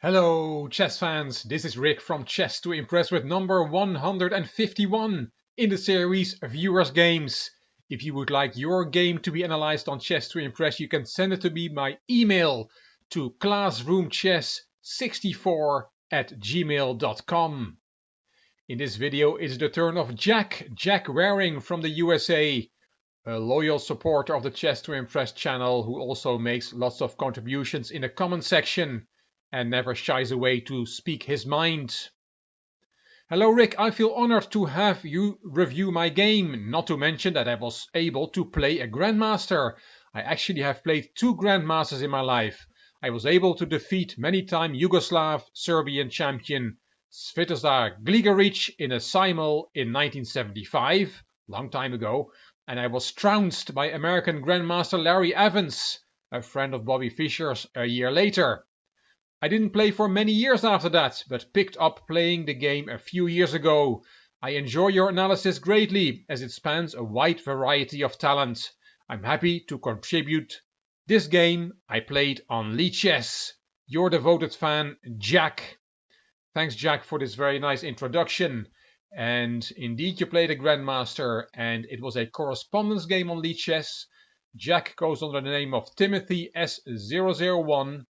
Hello, chess fans! This is Rick from Chess to Impress with number 151 in the series Viewers Games. If you would like your game to be analyzed on Chess to Impress, you can send it to me by email to classroomchess64@gmail.com. In this video, it's the turn of Jack Waring from the USA, a loyal supporter of the Chess to Impress channel who also makes lots of contributions in the comment section and never shies away to speak his mind. Hello Rick, I feel honored to have you review my game, not to mention that I was able to play a Grandmaster. I actually have played two Grandmasters in my life. I was able to defeat many-time Yugoslav Serbian champion Svetozar Gligoric in a simul in 1975, long time ago, and I was trounced by American Grandmaster Larry Evans, a friend of Bobby Fischer's, a year later. I didn't play for many years after that, but picked up playing the game a few years ago. I enjoy your analysis greatly, as it spans a wide variety of talent. I'm happy to contribute. This game I played on Lichess. Your devoted fan, Jack. Thanks, Jack, for this very nice introduction. And indeed, you played a Grandmaster, and it was a correspondence game on Lichess. Jack goes under the name of Timothy S001.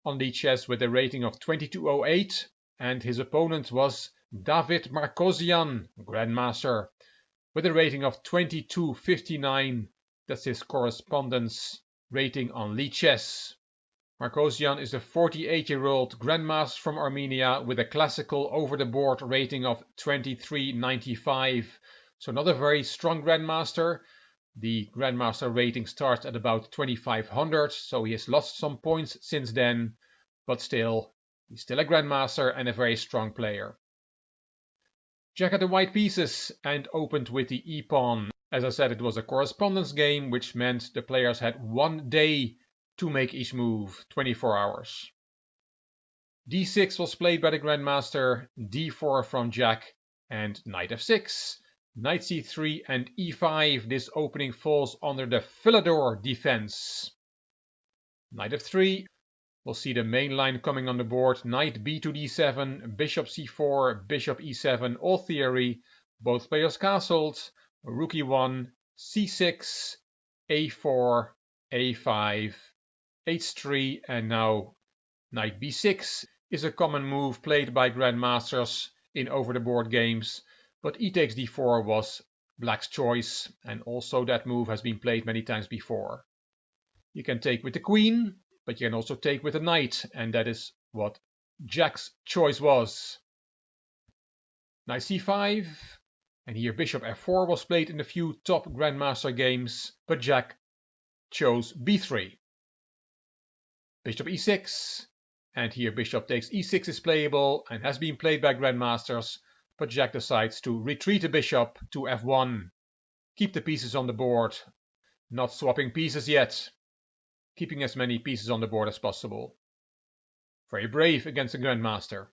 On Lichess with a rating of 2208, and his opponent was David Markosian, Grandmaster, with a rating of 2259. That's his correspondence rating on Lichess. Markosian is a 48-year-old Grandmaster from Armenia with a classical over-the-board rating of 2395. So not a very strong Grandmaster. The Grandmaster rating starts at about 2500, so he has lost some points since then, but still, he's still a Grandmaster and a very strong player. Jack had the white pieces and opened with the e-pawn. As I said, it was a correspondence game, which meant the players had 1 day to make each move, 24 hours. d6 was played by the Grandmaster, d4 from Jack, and knight f6. Knight c3 and e5, this opening falls under the Philidor defense. Knight f3, we'll see the main line coming on the board. Knight b to d7, bishop c4, bishop e7, all theory. Both players castled. Rook e1, c6, a4, a5, h3, and now knight b6 is a common move played by Grandmasters in over-the-board games. But e takes d4 was black's choice, and also that move has been played many times before. You can take with the queen, but you can also take with the knight, and that is what Jack's choice was. Knight c5, and here bishop f4 was played in a few top Grandmaster games, but Jack chose b3. Bishop e6, and here bishop takes e6 is playable and has been played by Grandmasters, but Jack decides to retreat the bishop to f1. Keep the pieces on the board. Not swapping pieces yet. Keeping as many pieces on the board as possible. Very brave against the Grandmaster.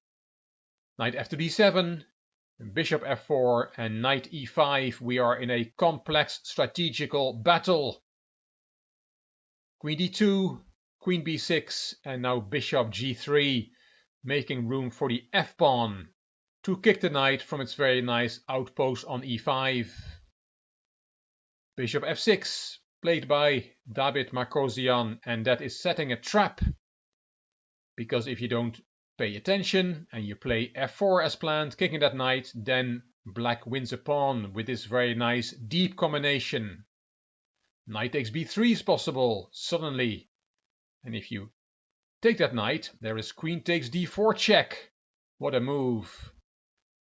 Knight f to d7, bishop f4, and knight e5. We are in a complex strategical battle. Queen d2, queen b6, and now bishop g3, making room for the f-pawn to kick the knight from its very nice outpost on e5. Bishop f6, played by David Markosian, and that is setting a trap. Because if you don't pay attention and you play f4 as planned, kicking that knight, then black wins a pawn with this very nice deep combination. Knight takes b3 is possible, suddenly. And if you take that knight, there is queen takes d4 check. What a move.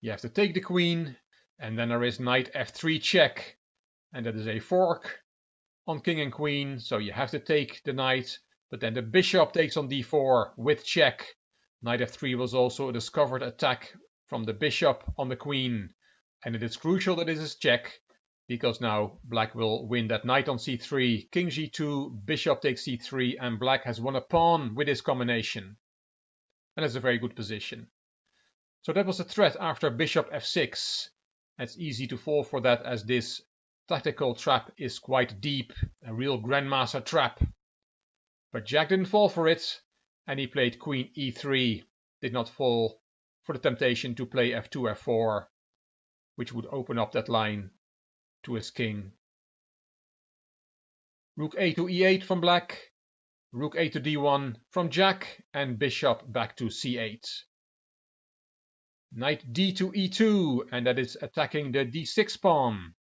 You have to take the queen, and then there is knight f3 check, and that is a fork on king and queen, so you have to take the knight, but then the bishop takes on d4 with check. Knight f3 was also a discovered attack from the bishop on the queen, and it is crucial that this is check, because now black will win that knight on c3, king g2, bishop takes c3, and black has won a pawn with this combination. And that's a very good position. So that was the threat after bishop f6. It's easy to fall for that, as this tactical trap is quite deep, a real Grandmaster trap. But Jack didn't fall for it, and he played queen e3. did not fall for the temptation to play f2, f4, which would open up that line to his king. Rook a to e8 from black, rook a to d1 from jack, and bishop back to c8. Knight d to e2, and that is attacking the d6 pawn.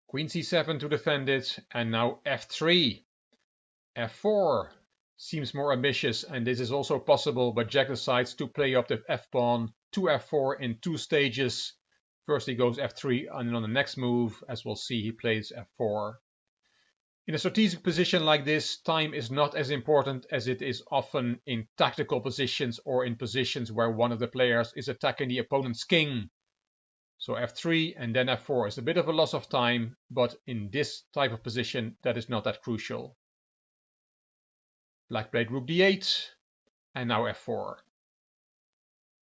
Queen c7 to defend it, and now f3. f4 seems more ambitious, and this is also possible, but Jack decides to play up the f-pawn to f4 in 2 stages. First he goes f3, and then on the next move, as we'll see, he plays f4. In a strategic position like this, time is not as important as it is often in tactical positions or in positions where one of the players is attacking the opponent's king. So f3 and then f4 is a bit of a loss of time, but in this type of position that is not that crucial. Black played rook d8 and now f4.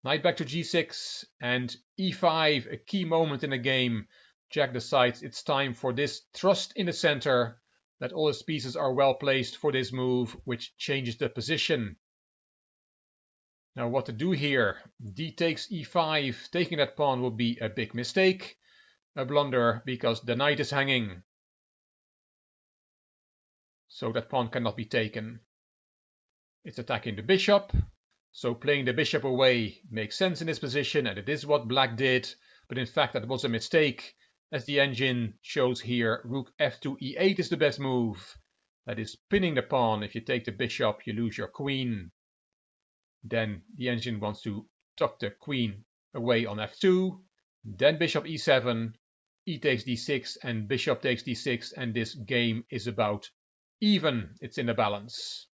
Knight back to g6 and e5, a key moment in the game. Jack decides it's time for this thrust in the center, that all his pieces are well placed for this move, which changes the position. Now what to do here? D takes e5. Taking that pawn would be a big mistake, a blunder, because the knight is hanging. So that pawn cannot be taken. It's attacking the bishop, so playing the bishop away makes sense in this position, and it is what black did, but in fact that was a mistake. As the engine shows here, rook f2 e8 is the best move. That is pinning the pawn. If you take the bishop, you lose your queen. Then the engine wants to tuck the queen away on f2. Then bishop e7, e takes d6, and bishop takes d6, and this game is about even. It's in the balance.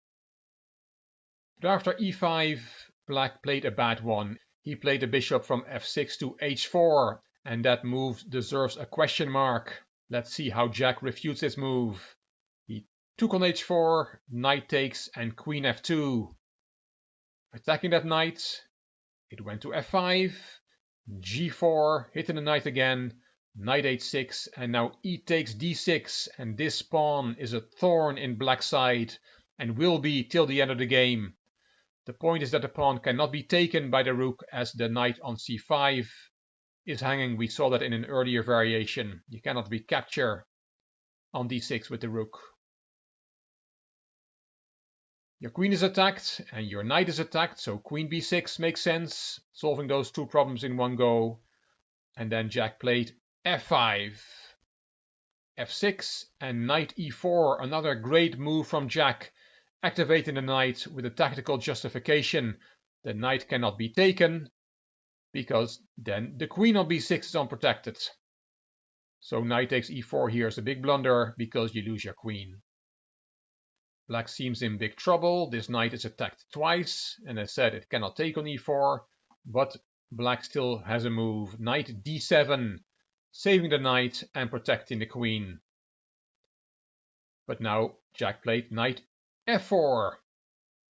But after e5, black played a bad one. He played the bishop from f6 to h4. And that move deserves a question mark. Let's see how Jack refutes this move. He took on h4, knight takes, and queen f2. Attacking that knight, it went to f5, g4, hitting the knight again, knight h6, and now e takes d6, and this pawn is a thorn in black's side, and will be till the end of the game. The point is that the pawn cannot be taken by the rook, as the knight on c5 is hanging. We saw that in an earlier variation. You cannot recapture on d6 with the rook. Your queen is attacked and your knight is attacked, so queen b6 makes sense, solving those two problems in one go. And then Jack played f5, f6, and knight e4, another great move from Jack, activating the knight with a tactical justification. The knight cannot be taken, because then the queen on b6 is unprotected. So knight takes e4 here is a big blunder, because you lose your queen. Black seems in big trouble. This knight is attacked twice, and as said, it cannot take on e4, but black still has a move. Knight d7, saving the knight and protecting the queen. But now Jack played knight f4,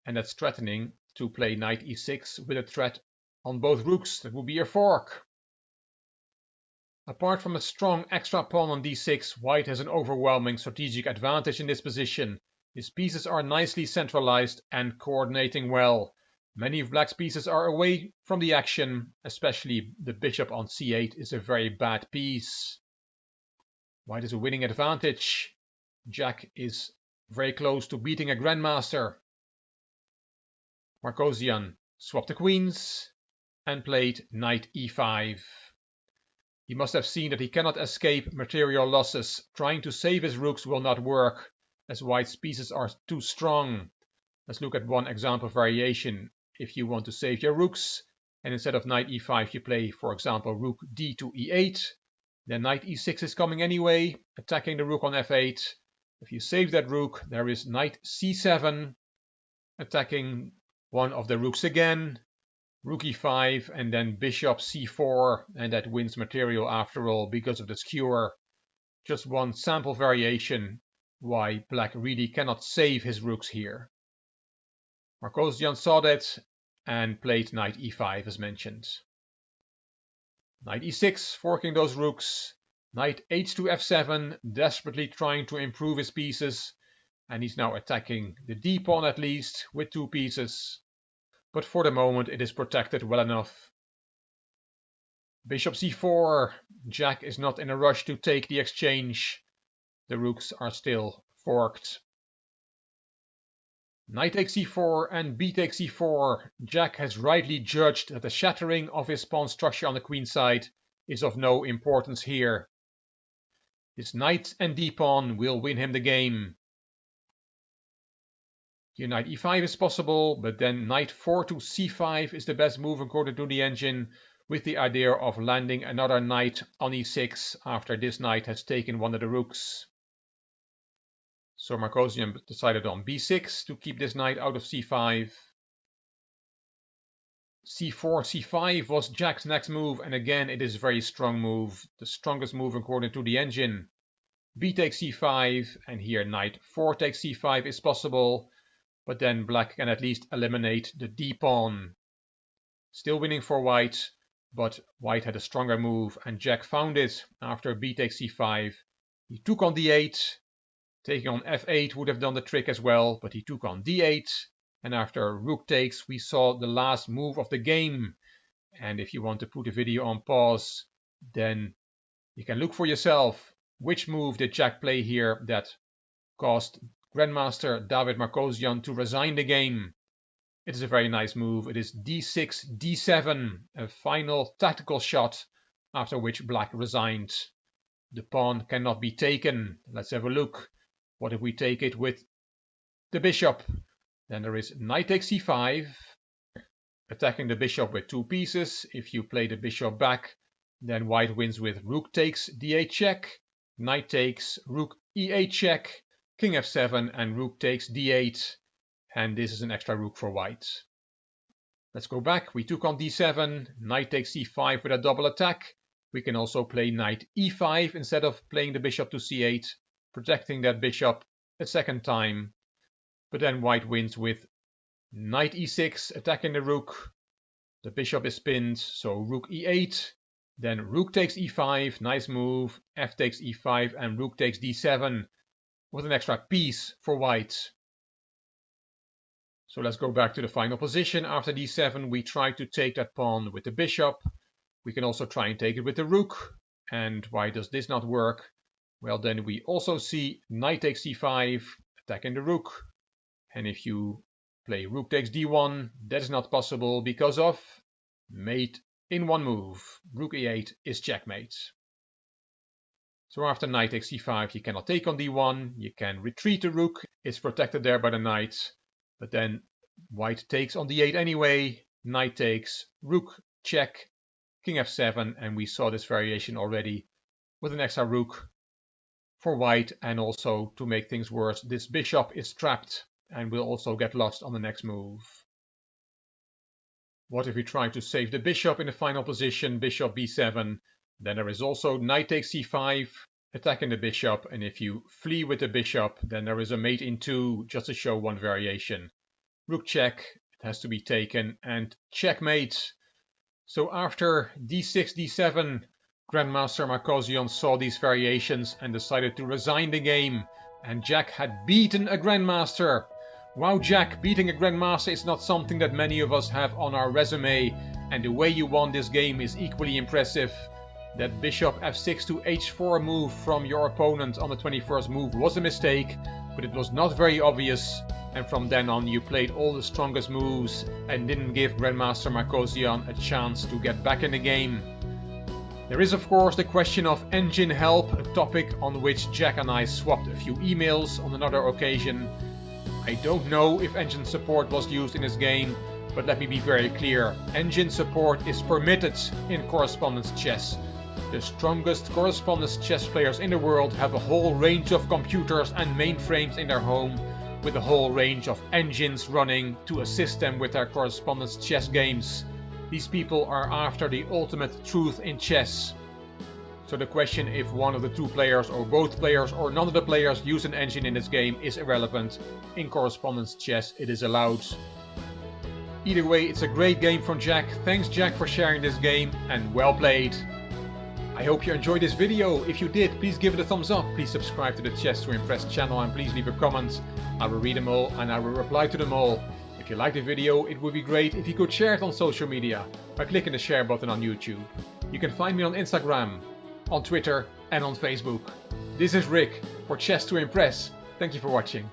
and that's threatening to play knight e6 with a threat on both rooks. That would be a fork. Apart from a strong extra pawn on d6, white has an overwhelming strategic advantage in this position. His pieces are nicely centralized and coordinating well. Many of black's pieces are away from the action, especially the bishop on c8 is a very bad piece. White has a winning advantage. Jack is very close to beating a grandmaster. Markosian swapped the queens and played knight e5. He must have seen that he cannot escape material losses. Trying to save his rooks will not work, as white's pieces are too strong. Let's look at one example variation. If you want to save your rooks, and instead of knight e5 you play, for example, rook d to e8, then knight e6 is coming anyway, attacking the rook on f8. If you save that rook, there is knight c7, attacking one of the rooks again, rook e5, and then bishop c4, and that wins material after all because of the skewer. Just one sample variation why black really cannot save his rooks here. Markosian saw that and played knight e5 as mentioned. Knight e6, forking those rooks. Knight h to f7, desperately trying to improve his pieces, and he's now attacking the d pawn at least with two pieces. but for the moment it is protected well enough. Bishop c4. Jack is not in a rush to take the exchange. The rooks are still forked. Knight takes c4 and b takes c4. Jack has rightly judged that the shattering of his pawn structure on the queen side is of no importance here. His knight and d-pawn will win him the game. Here knight e5 is possible, but then knight 4 to c5 is the best move according to the engine, with the idea of landing another knight on e6 after this knight has taken one of the rooks. So Markosian decided on b6 to keep this knight out of c5. c4, c5 was Jack's next move, and again it is a very strong move, the strongest move according to the engine. B takes c5, and here knight 4 takes c5 is possible, but then black can at least eliminate the d-pawn. Still winning for white, but white had a stronger move, and Jack found it after b takes c5. He took on d8. Taking on f8 would have done the trick as well, but he took on d8, and after rook takes we saw the last move of the game. And if you want to put the video on pause, then you can look for yourself. Which move did Jack play here that caused Grandmaster David Markosian to resign the game? It is a very nice move. It is d6, d7, a final tactical shot, after which black resigned. The pawn cannot be taken. Let's have a look. What if we take it with the bishop? Then there is knight takes c5, attacking the bishop with two pieces. If you play the bishop back, then white wins with rook takes d8 check, knight takes, rook e8 check, king f7, and rook takes d8. And this is an extra rook for white. Let's go back. We took on d7, knight takes c5 with a double attack. We can also play knight e5 instead of playing the bishop to c8. Protecting that bishop a second time, but then white wins with knight e6, attacking the rook. The bishop is pinned, so rook e8, then rook takes e5, nice move, f takes e5, and rook takes d7, with an extra piece for white. So let's go back to the final position. After d7, we try to take that pawn with the bishop. We can also try and take it with the rook, and why does this not work? Well, then we also see knight takes c5, attacking the rook. And if you play rook takes d1, that is not possible because of mate in one move. Rook e8 is checkmate. So after knight takes c5, you cannot take on d1. You can retreat the rook. It's protected there by the knight. But then white takes on d8 anyway. Knight takes, rook check, king f7. And we saw this variation already with an extra rook for white, and also to make things worse, this bishop is trapped and will also get lost on the next move. What if we try to save the bishop in the final position, bishop b7? Then there is also knight takes c5, attacking the bishop, and if you flee with the bishop, then there is a mate in two, just to show one variation. Rook check, it has to be taken, and checkmate. So after d6, d7, Grandmaster Markosian saw these variations and decided to resign the game, and Jack had beaten a Grandmaster. Wow, Jack, beating a Grandmaster is not something that many of us have on our resume, and the way you won this game is equally impressive. That bishop f6 to h4 move from your opponent on the 21st move was a mistake, but it was not very obvious, and from then on you played all the strongest moves and didn't give Grandmaster Markosian a chance to get back in the game. There is of course the question of engine help, a topic on which Jack and I swapped a few emails on another occasion. I don't know if engine support was used in this game, but let me be very clear, engine support is permitted in correspondence chess. The strongest correspondence chess players in the world have a whole range of computers and mainframes in their home, with a whole range of engines running to assist them with their correspondence chess games. These people are after the ultimate truth in chess. So the question if one of the two players or both players or none of the players use an engine in this game is irrelevant. In correspondence chess it is allowed. Either way, it's a great game from Jack. Thanks Jack for sharing this game, and well played. I hope you enjoyed this video. If you did, please give it a thumbs up. Please subscribe to the Chess to Impress channel and please leave a comment. I will read them all and I will reply to them all. If you liked the video, it would be great if you could share it on social media by clicking the share button on YouTube. You can find me on Instagram, on Twitter and on Facebook. This is Rick for Chess to Impress. Thank you for watching.